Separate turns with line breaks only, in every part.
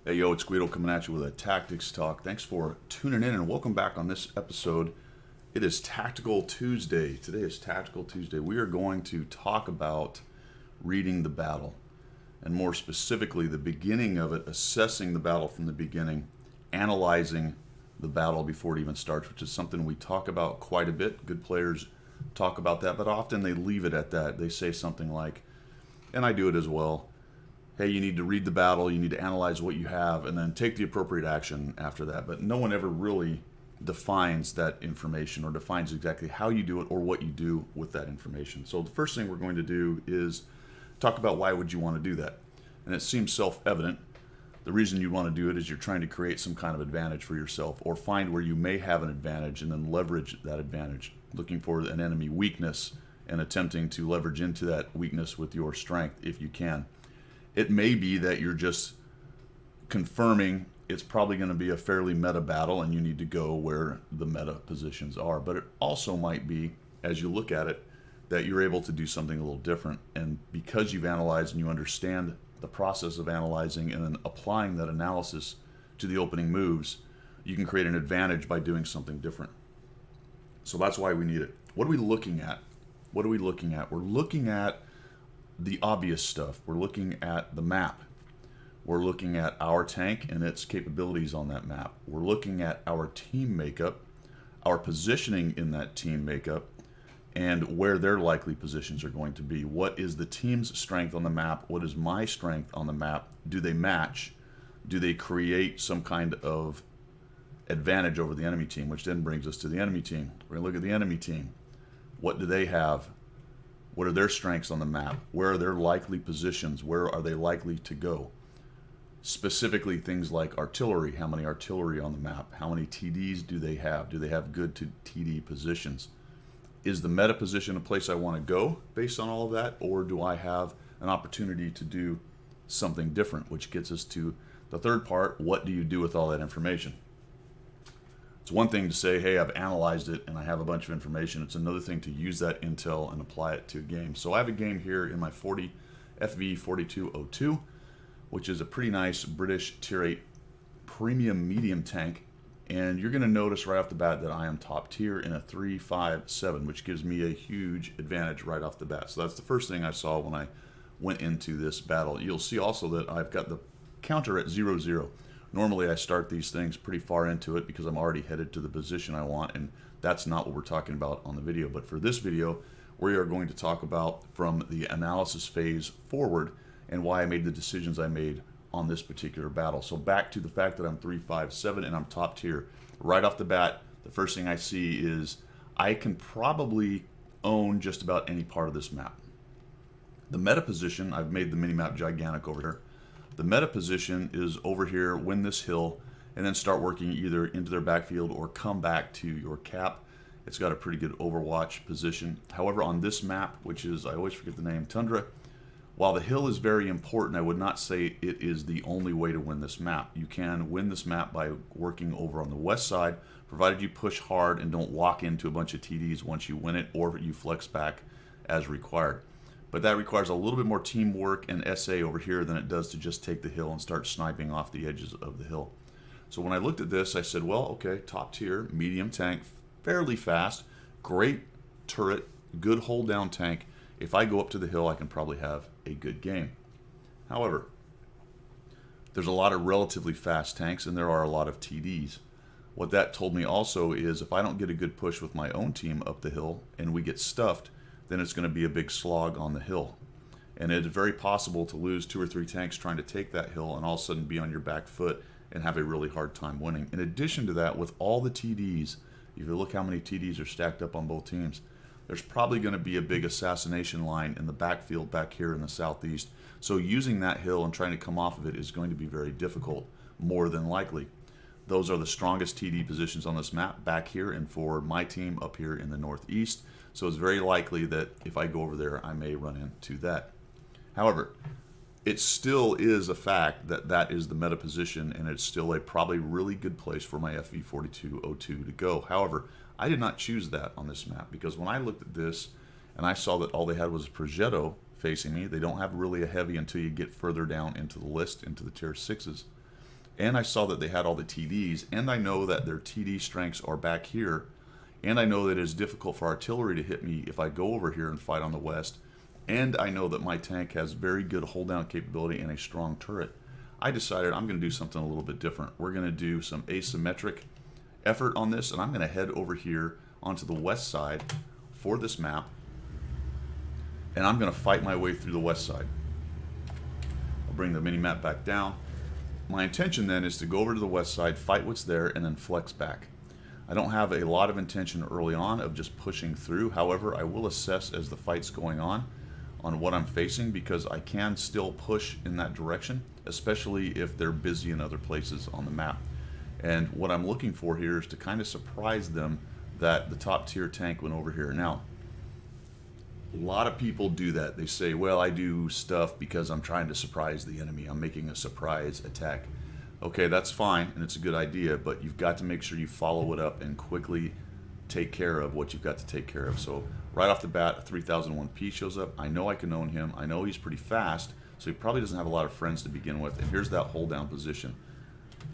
Hey yo, it's Guido coming at you with a Tactics Talk. Thanks for tuning in and welcome back on this episode. It is Tactical Tuesday. Today is Tactical Tuesday. We are going to talk about reading the battle, and more specifically, the beginning of it, assessing the battle from the beginning, analyzing the battle before it even starts, which is something we talk about quite a bit. Good players talk about that, but often they leave it at that. They say something like, and I do it as well, hey, you need to read the battle, you need to analyze what you have, and then take the appropriate action after that. But no one ever really defines that information or defines exactly how you do it or what you do with that information. So the first thing we're going to do is talk about why would you want to do that. And it seems self-evident. The reason you want to do it is you're trying to create some kind of advantage for yourself or find where you may have an advantage and then leverage that advantage, looking for an enemy weakness and attempting to leverage into that weakness with your strength if you can. It may be that you're just confirming it's probably going to be a fairly meta battle and you need to go where the meta positions are. But it also might be, as you look at it, that you're able to do something a little different. And because you've analyzed and you understand the process of analyzing and then applying that analysis to the opening moves, you can create an advantage by doing something different. So that's why we need it. What are we looking at? What are we looking at? We're looking at the obvious stuff. We're looking at the map. We're looking at our tank and its capabilities on that map. We're looking at our team makeup, our positioning in that team makeup, and where their likely positions are going to be. What is the team's strength on the map? What is my strength on the map? Do they match? Do they create some kind of advantage over the enemy team? Which then brings us to the enemy team. We're going to look at the enemy team. What do they have? What are their strengths on the map? Where are their likely positions? Where are they likely to go? Specifically things like artillery. How many artillery on the map? How many TDs do they have? Do they have good TD positions? Is the meta position a place I want to go based on all of that? Or do I have an opportunity to do something different? Which gets us to the third part. What do you do with all that information? It's one thing to say, hey, I've analyzed it and I have a bunch of information. It's another thing to use that intel and apply it to a game. So I have a game here in my 40 FV 4202, which is a pretty nice British Tier 8 premium medium tank. And you're going to notice right off the bat that I am top tier in a 357, which gives me a huge advantage right off the bat. So that's the first thing I saw when I went into this battle. You'll see also that I've got the counter at 0-0. Normally I start these things pretty far into it because I'm already headed to the position I want, and that's not what we're talking about on the video. But for this video, we are going to talk about from the analysis phase forward and why I made the decisions I made on this particular battle. So back to the fact that I'm 357 and I'm top tier. Right off the bat, the first thing I see is I can probably own just about any part of this map. The meta position, I've made the mini-map gigantic over here. The meta position is over here, win this hill, and then start working either into their backfield or come back to your cap. It's got a pretty good overwatch position. However, on this map, which is, I always forget the name, Tundra, while the hill is very important, I would not say it is the only way to win this map. You can win this map by working over on the west side, provided you push hard and don't walk into a bunch of TDs once you win it, or you flex back as required. But that requires a little bit more teamwork and SA over here than it does to just take the hill and start sniping off the edges of the hill. So when I looked at this, I said, well, okay, top tier, medium tank, fairly fast, great turret, good hold down tank. If I go up to the hill, I can probably have a good game. However, there's a lot of relatively fast tanks and there are a lot of TDs. What that told me also is if I don't get a good push with my own team up the hill and we get stuffed, then it's going to be a big slog on the hill. And it's very possible to lose 2 or 3 tanks trying to take that hill and all of a sudden be on your back foot and have a really hard time winning. In addition to that, with all the TDs, if you look how many TDs are stacked up on both teams, there's probably going to be a big assassination line in the backfield back here in the southeast. So using that hill and trying to come off of it is going to be very difficult, more than likely. Those are the strongest TD positions on this map back here and for my team up here in the northeast. So it's very likely that if I go over there, I may run into that. However, it still is a fact that that is the meta position and it's still a probably really good place for my FV4202 to go. However, I did not choose that on this map because when I looked at this and I saw that all they had was a Progetto facing me, they don't have really a heavy until you get further down into the list, into the tier 6s. and I saw that they had all the TDs, and I know that their TD strengths are back here, and I know that it is difficult for artillery to hit me if I go over here and fight on the west, and I know that my tank has very good hold down capability and a strong turret. I decided I'm going to do something a little bit different. We're going to do some asymmetric effort on this, and I'm going to head over here onto the west side for this map, and I'm going to fight my way through the west side. I'll bring the mini-map back down. My intention then is to go over to the west side, fight what's there, and then flex back. I don't have a lot of intention early on of just pushing through. However, I will assess as the fight's going on what I'm facing, because I can still push in that direction, especially if they're busy in other places on the map. And what I'm looking for here is to kind of surprise them that the top tier tank went over here. Now, a lot of people do that. They say, well, I do stuff because I'm trying to surprise the enemy. I'm making a surprise attack. Okay, that's fine, and it's a good idea, but you've got to make sure you follow it up and quickly take care of what you've got to take care of. So right off the bat, a 3001P shows up. I know I can own him. I know he's pretty fast, so he probably doesn't have a lot of friends to begin with. And here's that hold down position.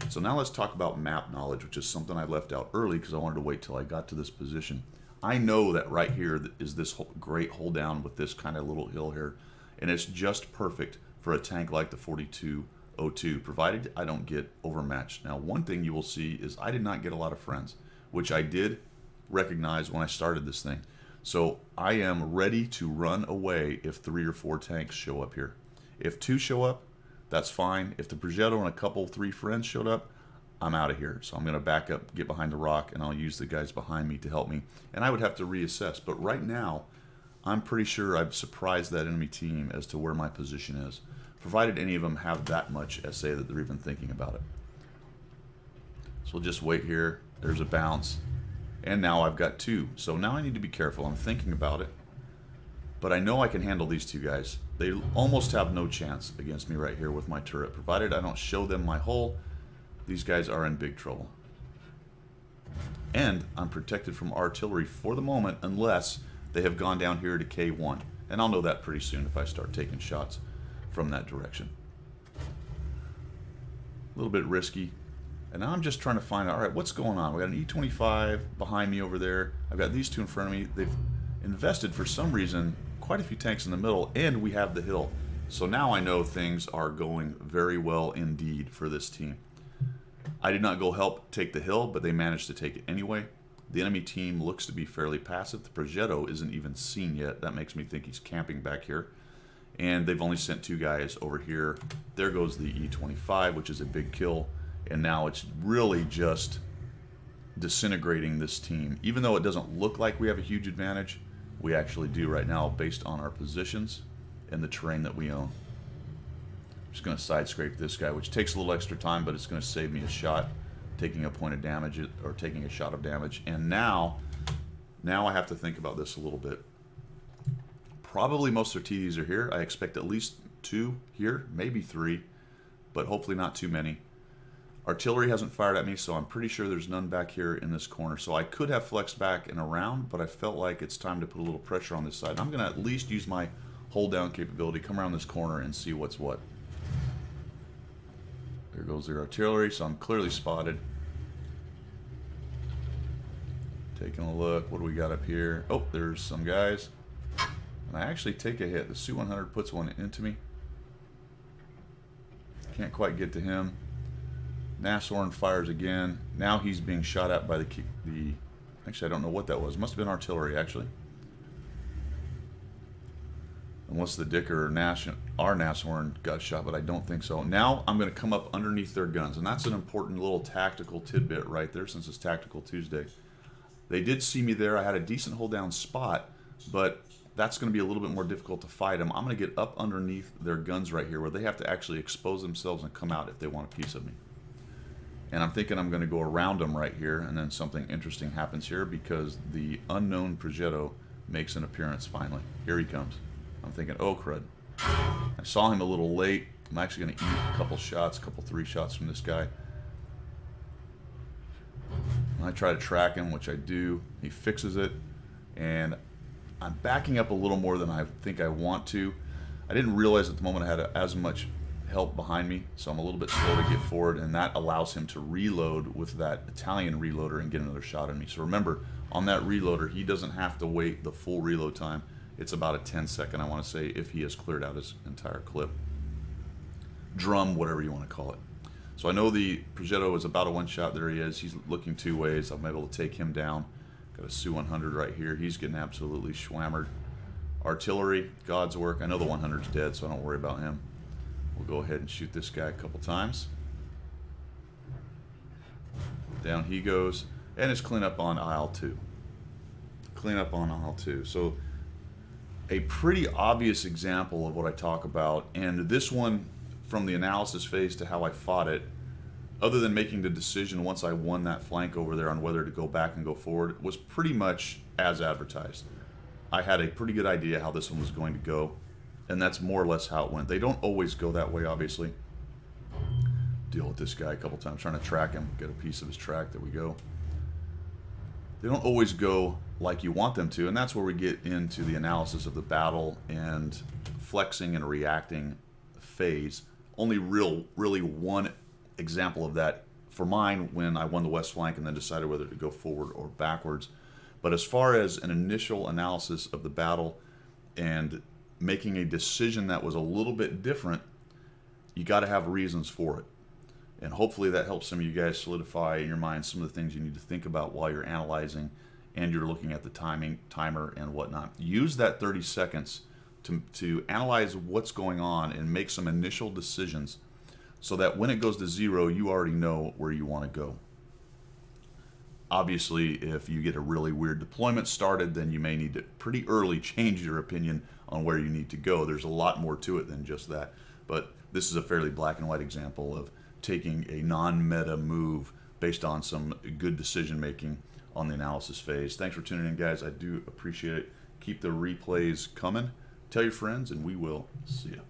So now let's talk about map knowledge, which is something I left out early because I wanted to wait till I got to this position. I know that right here is this great hold down with this kind of little hill here, and it's just perfect for a tank like the 4202, provided I don't get overmatched. Now, one thing you will see is I did not get a lot of friends, which I did recognize when I started this thing. So I am ready to run away if 3 or 4 tanks show up here. If 2 show up, that's fine. If the Progetto and a couple, 3 friends showed up, I'm out of here. So I'm going to back up, get behind the rock, and I'll use the guys behind me to help me. And I would have to reassess. But right now, I'm pretty sure I've surprised that enemy team as to where my position is, provided any of them have that much SA that they're even thinking about it. So we'll just wait here. There's a bounce. And now I've got 2. So now I need to be careful. I'm thinking about it. But I know I can handle these 2 guys. They almost have no chance against me right here with my turret, provided I don't show them my hull. These guys are in big trouble. And I'm protected from artillery for the moment unless they have gone down here to K1. And I'll know that pretty soon if I start taking shots from that direction. A little bit risky. And now I'm just trying to find out, all right, what's going on? We got an E25 behind me over there. I've got these 2 in front of me. They've invested, for some reason, quite a few tanks in the middle, and we have the hill. So now I know things are going very well indeed for this team. I did not go help take the hill, but they managed to take it anyway. The enemy team looks to be fairly passive. The Progetto isn't even seen yet. That makes me think he's camping back here. And they've only sent 2 guys over here. There goes the E25, which is a big kill. And now it's really just disintegrating this team. Even though it doesn't look like we have a huge advantage, we actually do right now based on our positions and the terrain that we own. I'm just going to side scrape this guy, which takes a little extra time, but it's going to save me a shot, taking a point of damage or taking a shot of damage. And now I have to think about this a little bit. Probably most of their TDs are here. I expect at least 2 here, maybe 3, but hopefully not too many. Artillery hasn't fired at me, so I'm pretty sure there's none back here in this corner. So I could have flexed back and around, but I felt like it's time to put a little pressure on this side. I'm going to at least use my hold down capability, come around this corner and see what's what. There goes their artillery, so I'm clearly spotted. Taking a look, what do we got up here? Oh, there's some guys. And I actually take a hit. The Su-100 puts one into me. Can't quite get to him. Nashorn fires again. Now he's being shot at by the actually I don't know what that was. Must have been artillery actually. Unless the Dicker or our Nashorn got shot, but I don't think so. Now I'm going to come up underneath their guns, and that's an important little tactical tidbit right there since it's Tactical Tuesday. They did see me there. I had a decent hold down spot, but that's going to be a little bit more difficult to fight them. I'm going to get up underneath their guns right here where they have to actually expose themselves and come out if they want a piece of me. And I'm thinking I'm going to go around them right here, and then something interesting happens here because the unknown Progetto makes an appearance finally. Here he comes. I'm thinking, oh crud. I saw him a little late. I'm actually going to eat a couple shots, 3 shots from this guy. And I try to track him, which I do. He fixes it, and I'm backing up a little more than I think I want to. I didn't realize at the moment I had as much help behind me, so I'm a little bit slow to get forward, and that allows him to reload with that Italian reloader and get another shot at me. So remember, on that reloader, he doesn't have to wait the full reload time. It's about a 10-second, I want to say, if he has cleared out his entire clip. Drum, whatever you want to call it. So I know the Progetto is about a one-shot. There he is. He's looking two ways. I'm able to take him down. Got a Su-100 right here. He's getting absolutely schwammered. Artillery, God's work. I know the 100's dead, so I don't worry about him. We'll go ahead and shoot this guy a couple times. Down he goes. And it's cleanup on aisle 2. Cleanup on aisle 2. So a pretty obvious example of what I talk about. And this one, from the analysis phase to how I fought it, other than making the decision once I won that flank over there on whether to go back and go forward, was pretty much as advertised. I had a pretty good idea how this one was going to go, and that's more or less how it went. They don't always go that way, obviously. Deal with this guy a couple times, trying to track him, get a piece of his track. There we go. They don't always go like you want them to, and that's where we get into the analysis of the battle and flexing and reacting phase. Only really one example of that for mine when I won the west flank and then decided whether to go forward or backwards. But as far as an initial analysis of the battle and making a decision that was a little bit different, you got to have reasons for it. And hopefully that helps some of you guys solidify in your mind some of the things you need to think about while you're analyzing and you're looking at the timer and whatnot. Use that 30 seconds to analyze what's going on and make some initial decisions so that when it goes to 0, you already know where you want to go. Obviously, if you get a really weird deployment started, then you may need to pretty early change your opinion on where you need to go. There's a lot more to it than just that. But this is a fairly black and white example of taking a non-meta move based on some good decision making on the analysis phase. Thanks for tuning in, guys. I do appreciate it. Keep the replays coming. Tell your friends, and we will see you.